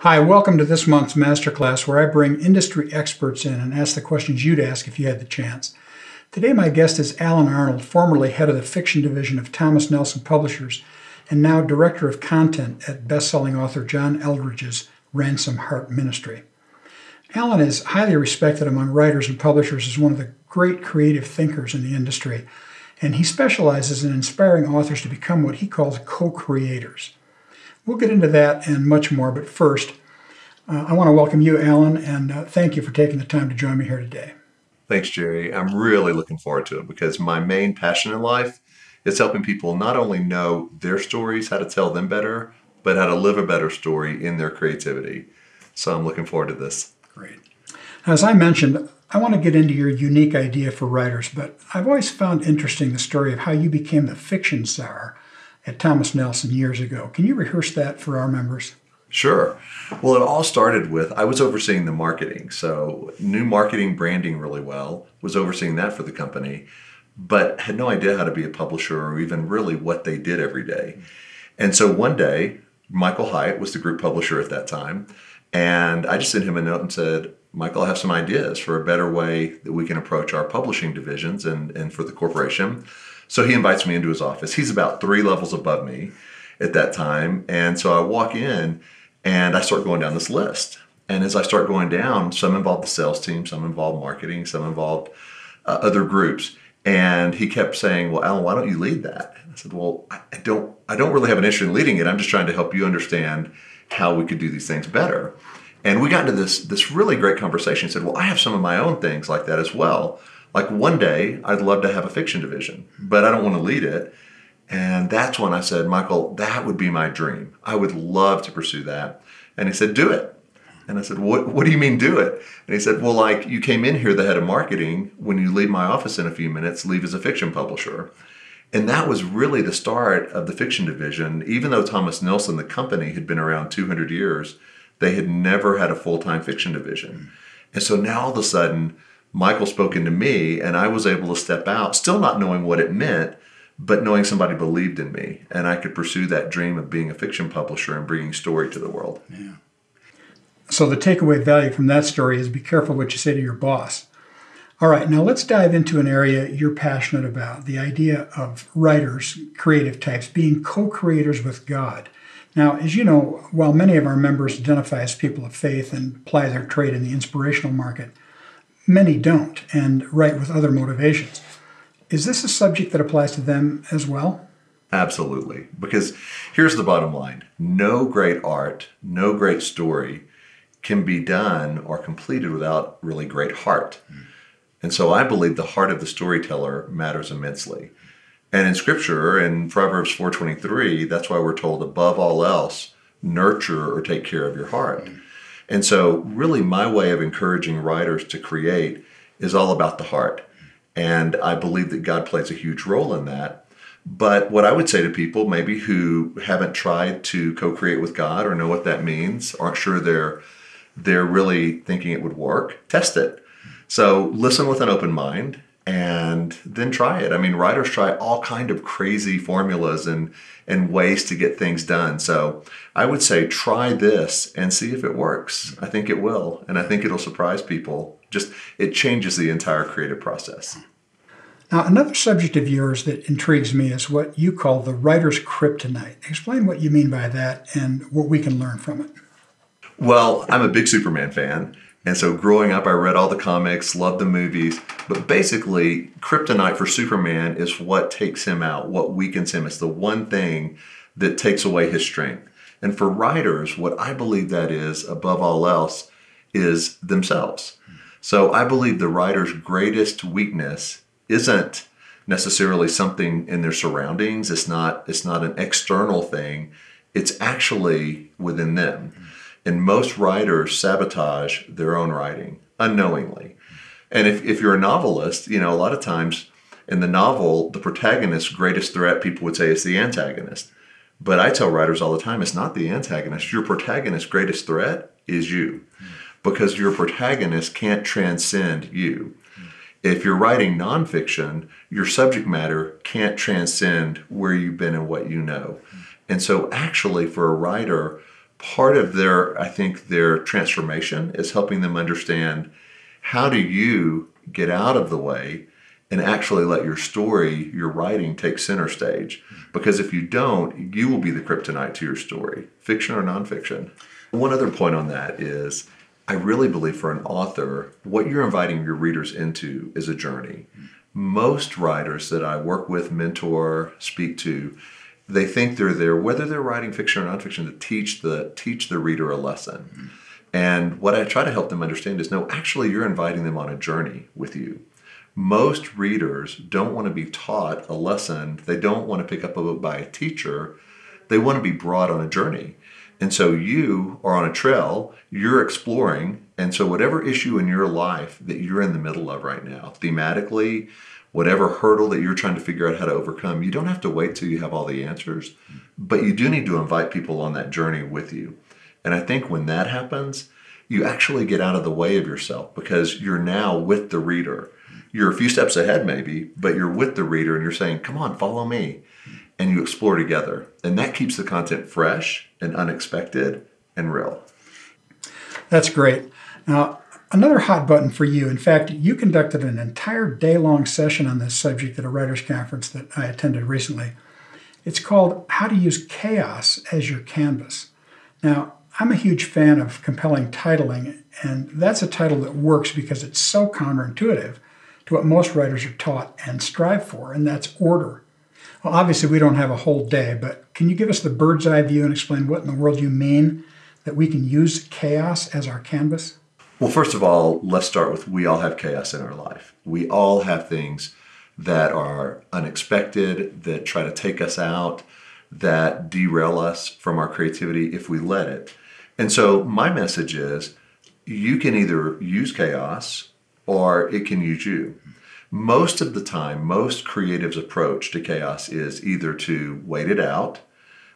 Hi, welcome to this month's masterclass where I bring industry experts in and ask the questions you'd ask if you had the chance. Today my guest is Alan Arnold, formerly head of the fiction division of Thomas Nelson Publishers and now director of content at best-selling author John Eldredge's Ransom Heart Ministry. Alan is highly respected among writers and publishers as one of the great creative thinkers in the industry, and he specializes in inspiring authors to become what he calls co-creators. We'll get into that and much more, but first, I want to welcome you, Alan, and thank you for taking the time to join me here today. Thanks, Jerry. I'm really looking forward to it because my main passion in life is helping people not only know their stories, how to tell them better, but how to live a better story in their creativity. So I'm looking forward to this. Great. As I mentioned, I want to get into your unique idea for writers, but I've always found interesting the story of how you became the fiction czar at Thomas Nelson years ago. Can you rehearse that for our members? Sure. Well, it all started with, I was overseeing the marketing. So knew marketing branding really well, was overseeing that for the company, but had no idea how to be a publisher or even really what they did every day. And so one day, Michael Hyatt was the group publisher at that time. And I just sent him a note and said, Michael, I have some ideas for a better way that we can approach our publishing divisions and for the corporation. So he invites me into his office. He's about 3 levels above me at that time. And so I walk in and I start going down this list. And as I start going down, some involved the sales team, some involved marketing, some involved other groups. And he kept saying, well, Alan, why don't you lead that? And I said, well, I don't really have an issue in leading it. I'm just trying to help you understand how we could do these things better. And we got into this really great conversation. He said, well, I have some of my own things like that as well. Like one day, I'd love to have a fiction division, but I don't want to lead it. And that's when I said, Michael, that would be my dream. I would love to pursue that. And he said, do it. And I said, what do you mean do it? And he said, well, like you came in here, the head of marketing, when you leave my office in a few minutes, leave as a fiction publisher. And that was really the start of the fiction division. Even though Thomas Nelson, the company, had been around 200 years, they had never had a full-time fiction division. And so now all of a sudden, Michael spoke into me and I was able to step out, still not knowing what it meant, but knowing somebody believed in me and I could pursue that dream of being a fiction publisher and bringing story to the world. Yeah. So the takeaway value from that story is be careful what you say to your boss. All right, now let's dive into an area you're passionate about, the idea of writers, creative types, being co-creators with God. Now, as you know, while many of our members identify as people of faith and ply their trade in the inspirational market, many don't and write with other motivations. Is this a subject that applies to them as well? Absolutely. Because here's the bottom line. No great art, no great story can be done or completed without really great heart. And so I believe the heart of the storyteller matters immensely. And in Scripture, in Proverbs 4:23, that's why we're told above all else, nurture or take care of your heart. And so really my way of encouraging writers to create is all about the heart. And I believe that God plays a huge role in that. But what I would say to people maybe who haven't tried to co-create with God or know what that means, aren't sure they're really thinking it would work, test it. So listen with an open mind and then try it. I mean, writers try all kind of crazy formulas and ways to get things done. So I would say try this and see if it works. I think it will. And I think it'll surprise people. Just it changes the entire creative process. Now, another subject of yours that intrigues me is what you call the writer's kryptonite. Explain what you mean by that and what we can learn from it. Well, I'm a big Superman fan. And so growing up, I read all the comics, loved the movies. But basically, kryptonite for Superman is what takes him out, what weakens him. It's the one thing that takes away his strength. And for writers, what I believe that is, above all else, is themselves. So I believe the writer's greatest weakness isn't necessarily something in their surroundings. It's not an external thing. It's actually within them. And most writers sabotage their own writing unknowingly. And if you're a novelist, you know, a lot of times in the novel, the protagonist's greatest threat, people would say, is the antagonist. But I tell writers all the time, it's not the antagonist. Your protagonist's greatest threat is you, because your protagonist can't transcend you. If you're writing nonfiction, your subject matter can't transcend where you've been and what you know. And so actually for a writer, part of I think their transformation is helping them understand, how do you get out of the way and actually let your story, your writing, take center stage? Because if you don't, you will be the kryptonite to your story, fiction or nonfiction. One other point on that is, I really believe for an author, what you're inviting your readers into is a journey. Most writers that I work with, mentor, speak to, they think they're there, whether they're writing fiction or nonfiction, to teach the reader a lesson. And what I try to help them understand is, no, actually you're inviting them on a journey with you. Most readers don't want to be taught a lesson. They don't want to pick up a book by a teacher. They want to be brought on a journey. And so you are on a trail, you're exploring. And so whatever issue in your life that you're in the middle of right now, thematically, whatever hurdle that you're trying to figure out how to overcome, you don't have to wait till you have all the answers, but you do need to invite people on that journey with you. And I think when that happens, you actually get out of the way of yourself, because you're now with the reader. You're a few steps ahead maybe, but you're with the reader and you're saying, come on, follow me. And you explore together. And that keeps the content fresh and unexpected and real. That's great. Now, another hot button for you. In fact, you conducted an entire day-long session on this subject at a writers' conference that I attended recently. It's called How to Use Chaos as Your Canvas. Now, I'm a huge fan of compelling titling, and that's a title that works because it's so counterintuitive to what most writers are taught and strive for, and that's order. Well, obviously, we don't have a whole day, but can you give us the bird's eye view and explain what in the world you mean that we can use chaos as our canvas? Well, first of all, let's start with, we all have chaos in our life. We all have things that are unexpected, that try to take us out, that derail us from our creativity if we let it. And so my message is, you can either use chaos or it can use you. Most of the time, most creatives' approach to chaos is either to wait it out.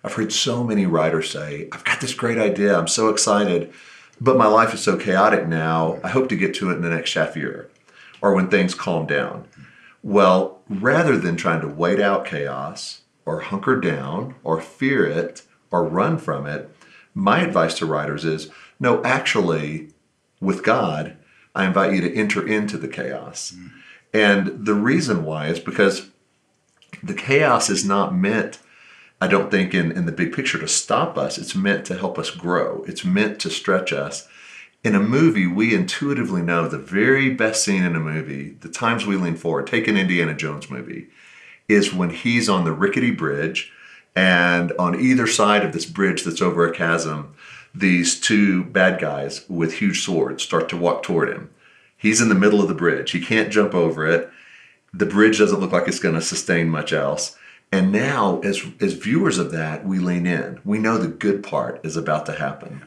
I've heard so many writers say, I've got this great idea, I'm so excited, but my life is so chaotic now, I hope to get to it in the next half year, or when things calm down. Well, rather than trying to wait out chaos, or hunker down, or fear it, or run from it, my advice to writers is, no, actually, with God, I invite you to enter into the chaos. And the reason why is because the chaos is not meant, I don't think, in the big picture to stop us. It's meant to help us grow. It's meant to stretch us. In a movie, we intuitively know the very best scene in a movie, the times we lean forward, take an Indiana Jones movie, is when he's on the rickety bridge, and on either side of this bridge that's over a chasm, these two bad guys with huge swords start to walk toward him. He's in the middle of the bridge. He can't jump over it. The bridge doesn't look like it's going to sustain much else. And now, as viewers of that, we lean in. We know the good part is about to happen.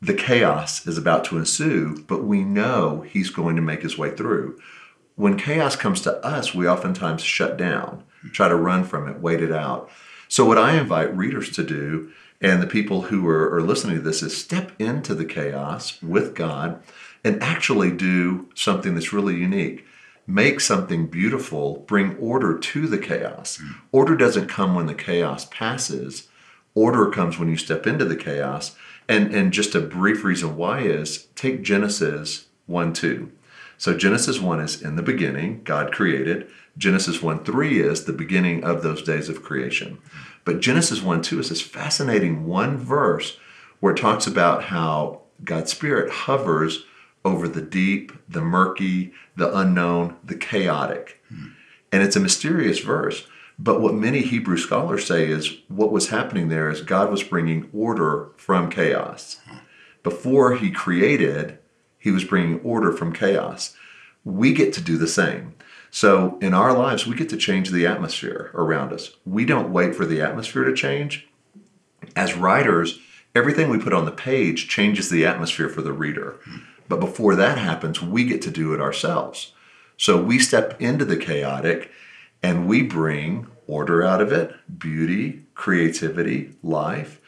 The chaos is about to ensue, but we know he's going to make his way through. When chaos comes to us, we oftentimes shut down, try to run from it, wait it out. So what I invite readers to do, and the people who are listening to this, is step into the chaos with God and actually do something that's really unique. Make something beautiful, bring order to the chaos. Order doesn't come when the chaos passes. Order comes when you step into the chaos. And just a brief reason why is, take Genesis 1:2. So Genesis 1 is in the beginning, God created. Genesis 1:3 is the beginning of those days of creation. But Genesis 1:2 is this fascinating one verse where it talks about how God's Spirit hovers over the deep, the murky, the unknown, the chaotic. And it's a mysterious verse. But what many Hebrew scholars say is, what was happening there is God was bringing order from chaos. Before he created, he was bringing order from chaos. We get to do the same. So in our lives, we get to change the atmosphere around us. We don't wait for the atmosphere to change. As writers, everything we put on the page changes the atmosphere for the reader. But before that happens, we get to do it ourselves. So we step into the chaotic and we bring order out of it, beauty, creativity, life.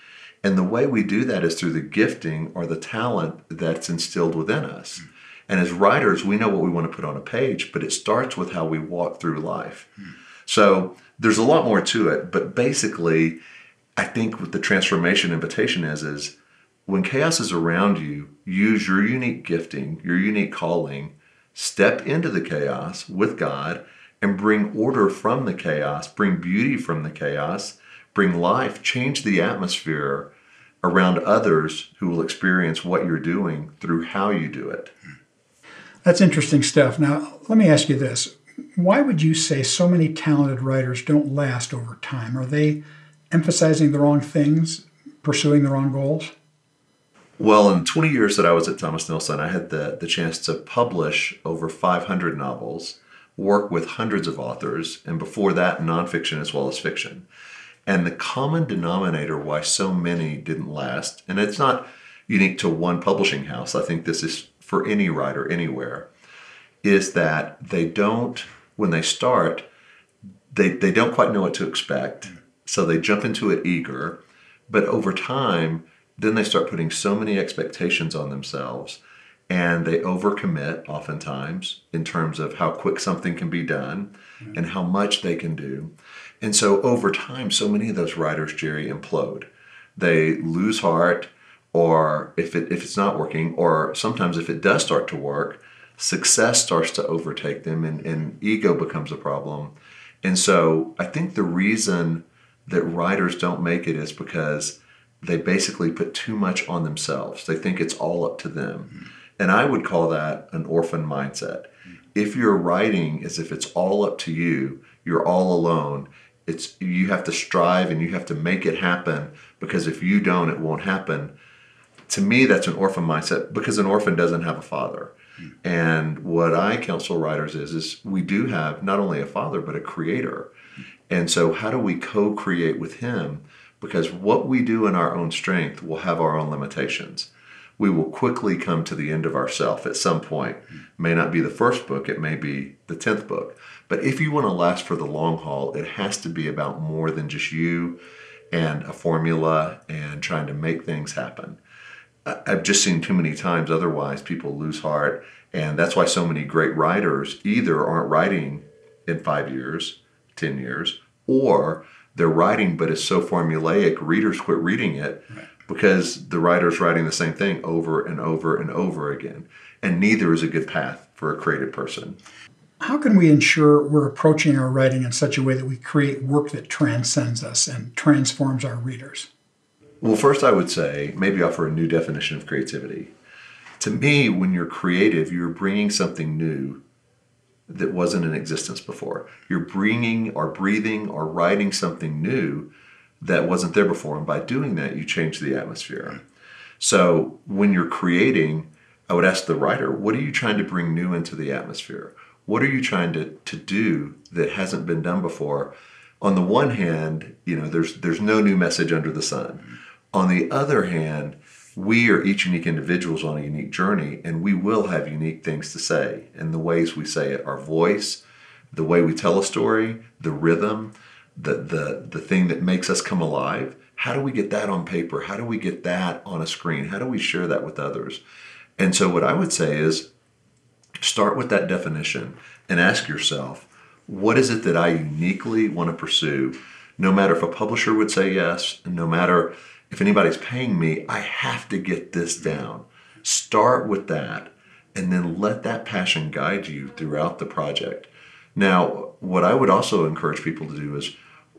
And the way we do that is through the gifting or the talent that's instilled within us. And as writers, we know what we want to put on a page, but it starts with how we walk through life. So there's a lot more to it, but basically, I think what the transformation invitation is when chaos is around you, use your unique gifting, your unique calling, step into the chaos with God and bring order from the chaos, bring beauty from the chaos, bring life, change the atmosphere around others who will experience what you're doing through how you do it. That's interesting stuff. Now, let me ask you this. Why would you say so many talented writers don't last over time? Are they emphasizing the wrong things, pursuing the wrong goals? Well, in 20 years that I was at Thomas Nelson, I had the chance to publish over 500 novels, work with hundreds of authors, and before that, nonfiction as well as fiction. And the common denominator why so many didn't last, and it's not unique to one publishing house, I think this is for any writer anywhere, is that they don't, when they start, they don't quite know what to expect. So they jump into it eager, but over time, then they start putting so many expectations on themselves and they overcommit oftentimes in terms of how quick something can be done and how much they can do. And so over time, so many of those writers, Jerry, implode. They lose heart, or if it's not working, or sometimes if it does start to work, success starts to overtake them and ego becomes a problem. And so I think the reason that writers don't make it is because they basically put too much on themselves. They think it's all up to them. And I would call that an orphan mindset. If you're writing as if it's all up to you, you're all alone, you have to strive and you have to make it happen, because if you don't, it won't happen. To me, that's an orphan mindset, because an orphan doesn't have a father. And what I counsel writers is we do have not only a father, but a creator. And so how do we co-create with him? Because what we do in our own strength will have our own limitations. We will quickly come to the end of ourself at some point. May not be the first book, it may be the 10th book. But if you want to last for the long haul, it has to be about more than just you and a formula and trying to make things happen. I've just seen too many times otherwise people lose heart, and that's why so many great writers either aren't writing in 5 years, 10 years, or they're writing but it's so formulaic, readers quit reading it because the writer's writing the same thing over and over and over again. And neither is a good path for a creative person. How can we ensure we're approaching our writing in such a way that we create work that transcends us and transforms our readers? Well, first I would say maybe offer a new definition of creativity. To me, when you're creative, you're bringing something new that wasn't in existence before. You're bringing or breathing or writing something new that wasn't there before. And by doing that, you change the atmosphere. So when you're creating, I would ask the writer, what are you trying to bring new into the atmosphere? What are you trying to do that hasn't been done before? On the one hand, there's no new message under the sun. On the other hand, we are each unique individuals on a unique journey, and we will have unique things to say. And the ways we say it, our voice, the way we tell a story, the rhythm, the thing that makes us come alive. How do we get that on paper? How do we get that on a screen? How do we share that with others? And so what I would say is start with that definition and ask yourself, what is it that I uniquely want to pursue? No matter if a publisher would say yes, and no matter if anybody's paying me, I have to get this down. Start with that, and then let that passion guide you throughout the project. Now, what I would also encourage people to do is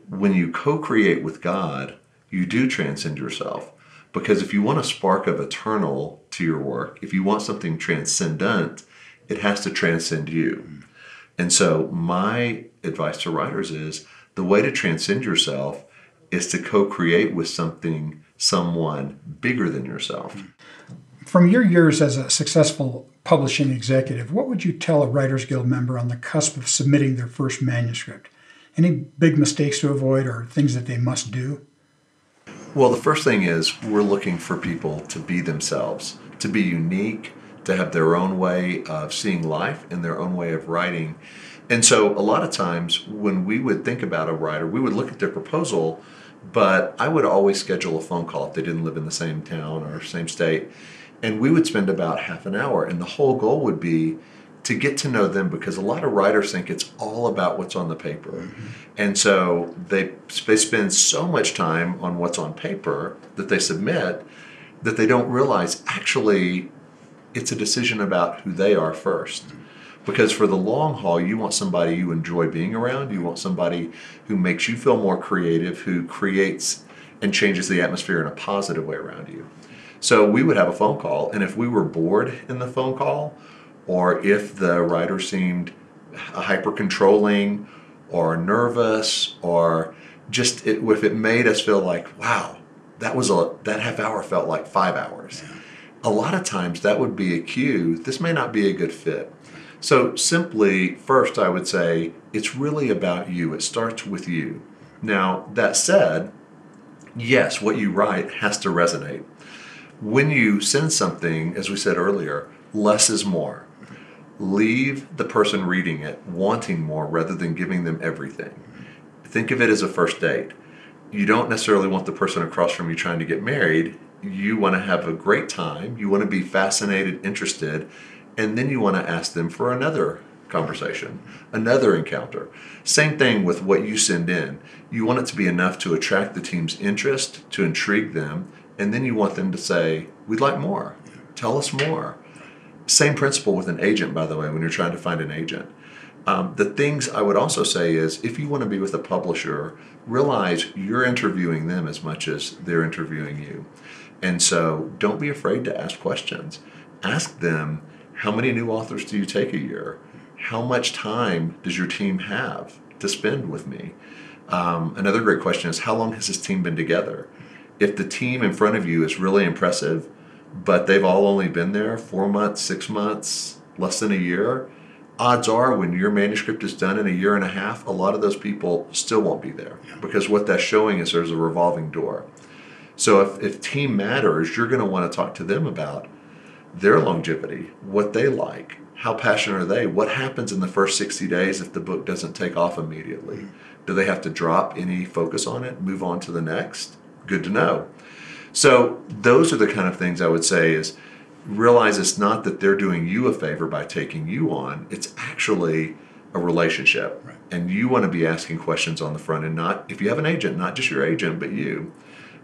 when you co-create with God, you do transcend yourself. Because if you want a spark of eternal to your work, if you want something transcendent, it has to transcend you. And so my advice to writers is the way to transcend yourself is to co-create with someone bigger than yourself. From your years as a successful publishing executive, what would you tell a Writers Guild member on the cusp of submitting their first manuscript? Any big mistakes to avoid or things that they must do? Well, the first thing is we're looking for people to be themselves, to be unique, to have their own way of seeing life and their own way of writing. And so a lot of times when we would think about a writer, we would look at their proposal, but I would always schedule a phone call if they didn't live in the same town or same state. And we would spend about half an hour. And the whole goal would be to get to know them, because a lot of writers think it's all about what's on the paper. Mm-hmm. And so they spend so much time on what's on paper that they submit that they don't realize actually it's a decision about who they are first. Because for the long haul, you want somebody you enjoy being around. You want somebody who makes you feel more creative, who creates and changes the atmosphere in a positive way around you. So we would have a phone call, and if we were bored in the phone call, or if the writer seemed hyper controlling or nervous, or just if it made us feel like, wow, that half hour felt like 5 hours. Yeah. A lot of times that would be a cue. This may not be a good fit. So simply, first, I would say it's really about you. It starts with you. Now, that said, yes, what you write has to resonate. When you send something, as we said earlier, less is more. Leave the person reading it wanting more rather than giving them everything. Think of it as a first date. You don't necessarily want the person across from you trying to get married. You want to have a great time. You want to be fascinated, interested, and then you want to ask them for another conversation, another encounter. Same thing with what you send in. You want it to be enough to attract the team's interest, to intrigue them, and then you want them to say, we'd like more. Tell us more. Same principle with an agent, by the way, when you're trying to find an agent. The things I would also say is, if you want to be with a publisher, realize you're interviewing them as much as they're interviewing you. And so don't be afraid to ask questions. Ask them, how many new authors do you take a year? How much time does your team have to spend with me? Another great question is, how long has this team been together? If the team in front of you is really impressive, but they've all only been there 4 months, 6 months, less than a year, odds are when your manuscript is done in a year and a half, a lot of those people still won't be there, because what that's showing is there's a revolving door. So if team matters, you're going to want to talk to them about their longevity, what they like, how passionate are they, what happens in the first 60 days if the book doesn't take off immediately. Do they have to drop any focus on it, move on to the next? Good to know. So those are the kind of things I would say is, realize it's not that they're doing you a favor by taking you on, it's actually a relationship. Right. And you want to be asking questions on the front end, not, if you have an agent, not just your agent, but you,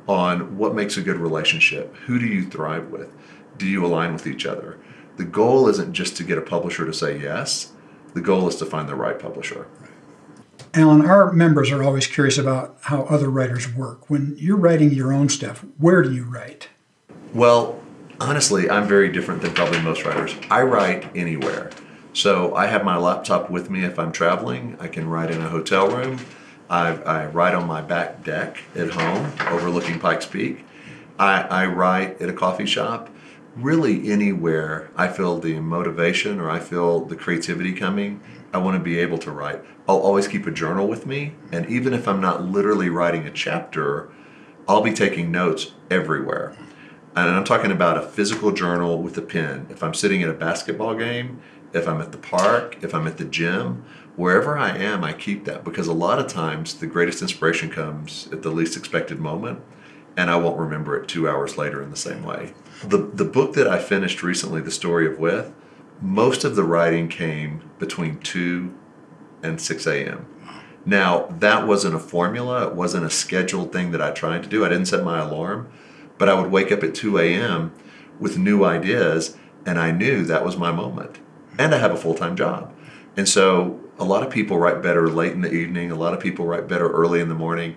on what makes a good relationship. Who do you thrive with? Do you align with each other? The goal isn't just to get a publisher to say yes. The goal is to find the right publisher. Alan, our members are always curious about how other writers work. When you're writing your own stuff, where do you write? Well, honestly, I'm very different than probably most writers. I write anywhere. So I have my laptop with me if I'm traveling. I can write in a hotel room. I write on my back deck at home overlooking Pikes Peak. I write at a coffee shop. Really anywhere I feel the motivation or I feel the creativity coming, I want to be able to write. I'll always keep a journal with me, and even if I'm not literally writing a chapter, I'll be taking notes everywhere. And I'm talking about a physical journal with a pen. If I'm sitting at a basketball game, if I'm at the park, if I'm at the gym, wherever I am, I keep that, because a lot of times the greatest inspiration comes at the least expected moment, and I won't remember it 2 hours later in the same way. The book that I finished recently, The Story of With, most of the writing came between 2 and 6 a.m. Now, that wasn't a formula. It wasn't a scheduled thing that I tried to do. I didn't set my alarm, but I would wake up at 2 a.m. with new ideas, and I knew that was my moment. And I have a full-time job. And so a lot of people write better late in the evening. A lot of people write better early in the morning.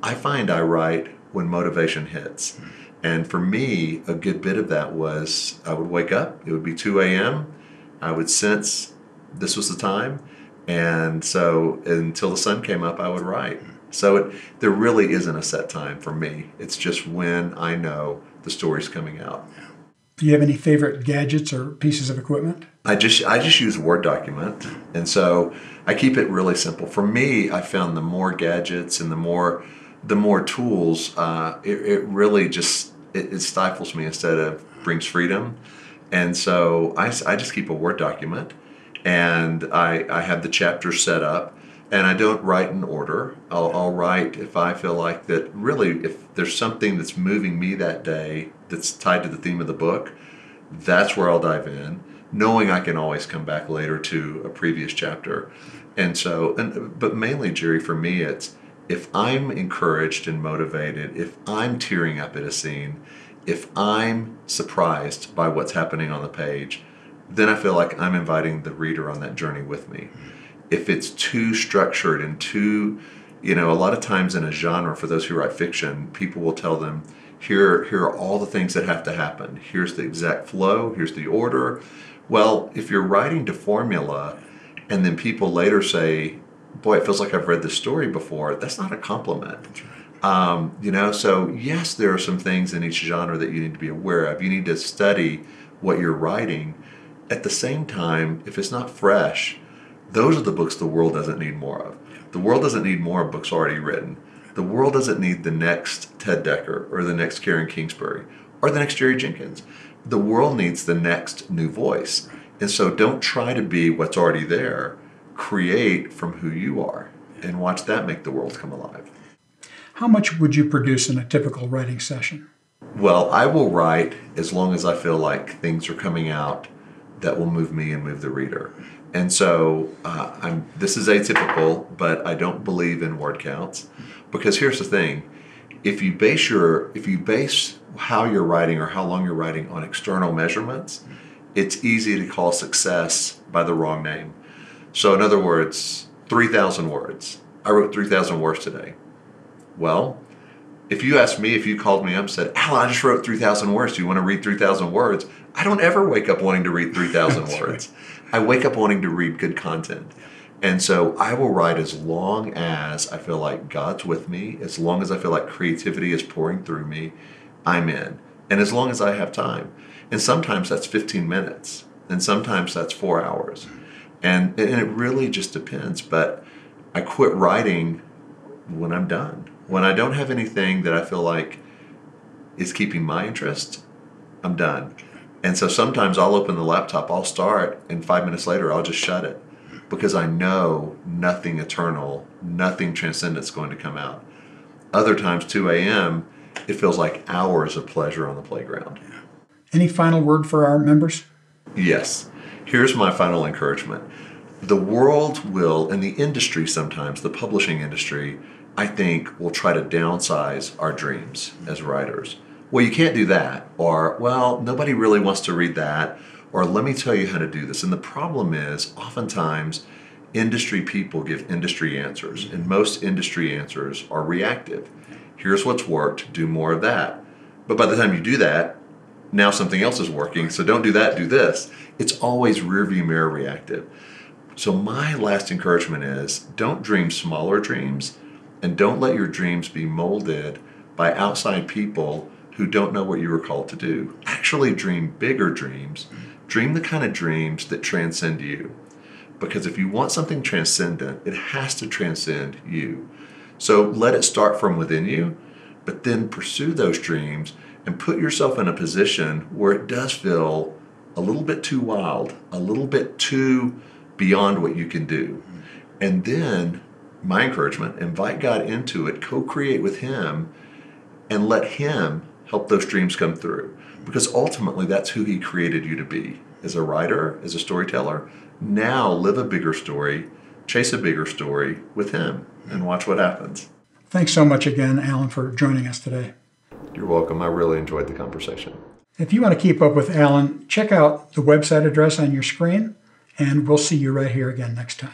I find I write when motivation hits. And for me, a good bit of that was I would wake up, it would be 2 a.m., I would sense this was the time, and so until the sun came up, I would write. So there really isn't a set time for me. It's just when I know the story's coming out. Do you have any favorite gadgets or pieces of equipment? I just use Word document, and so I keep it really simple. For me, I found the more gadgets and the more tools, it really just it stifles me instead of brings freedom. And so I just keep a Word document, and I have the chapters set up, and I don't write in order. I'll write if I feel like that. Really, if there's something that's moving me that day that's tied to the theme of the book, that's where I'll dive in, knowing I can always come back later to a previous chapter. And so, but mainly, Jerry, for me, it's if I'm encouraged and motivated, if I'm tearing up at a scene, If I'm surprised by what's happening on the page, then I feel like I'm inviting the reader on that journey with me. If it's too structured and too, a lot of times in a genre, for those who write fiction, people will tell them, here are all the things that have to happen. Here's the exact flow, here's the order. Well, if you're writing to formula and then people later say, boy, it feels like I've read this story before, that's not a compliment. So yes, there are some things in each genre that you need to be aware of. You need to study what you're writing. At the same time, if it's not fresh, those are the books the world doesn't need more of. The world doesn't need more of books already written. The world doesn't need the next Ted Dekker or the next Karen Kingsbury or the next Jerry Jenkins. The world needs the next new voice. And so don't try to be what's already there. Create from who you are and watch that make the world come alive. How much would you produce in a typical writing session? Well, I will write as long as I feel like things are coming out that will move me and move the reader. And so this is atypical, but I don't believe in word counts, because here's the thing. If you base how you're writing or how long you're writing on external measurements, it's easy to call success by the wrong name. So in other words, 3,000 words. I wrote 3,000 words today. Well, if you called me up and said, Alan, I just wrote 3,000 words. Do you want to read 3,000 words? I don't ever wake up wanting to read 3,000 words. Right. I wake up wanting to read good content. And so I will write as long as I feel like God's with me, as long as I feel like creativity is pouring through me, I'm in. And as long as I have time. And sometimes that's 15 minutes. And sometimes that's 4 hours. And it really just depends. But I quit writing when I'm done. When I don't have anything that I feel like is keeping my interest, I'm done. And so sometimes I'll open the laptop, I'll start, and 5 minutes later I'll just shut it, because I know nothing eternal, nothing transcendent is going to come out. Other times, 2 a.m., it feels like hours of pleasure on the playground. Any final word for our members? Yes. Here's my final encouragement. The world will, and the industry sometimes, the publishing industry, I think, will try to downsize our dreams as writers. Well, you can't do that. Or, well, nobody really wants to read that. Or, let me tell you how to do this. And the problem is, oftentimes, industry people give industry answers. And most industry answers are reactive. Here's what's worked, do more of that. But by the time you do that, now something else is working. So don't do that, do this. It's always rearview mirror reactive. So my last encouragement is, don't dream smaller dreams. And don't let your dreams be molded by outside people who don't know what you were called to do. Actually dream bigger dreams. Dream the kind of dreams that transcend you. Because if you want something transcendent, it has to transcend you. So let it start from within you, but then pursue those dreams and put yourself in a position where it does feel a little bit too wild, a little bit too beyond what you can do. And then, my encouragement, invite God into it, co-create with Him, and let Him help those dreams come through. Because ultimately, that's who He created you to be. As a writer, as a storyteller, now live a bigger story, chase a bigger story with Him, and watch what happens. Thanks so much again, Alan, for joining us today. You're welcome. I really enjoyed the conversation. If you want to keep up with Alan, check out the website address on your screen, and we'll see you right here again next time.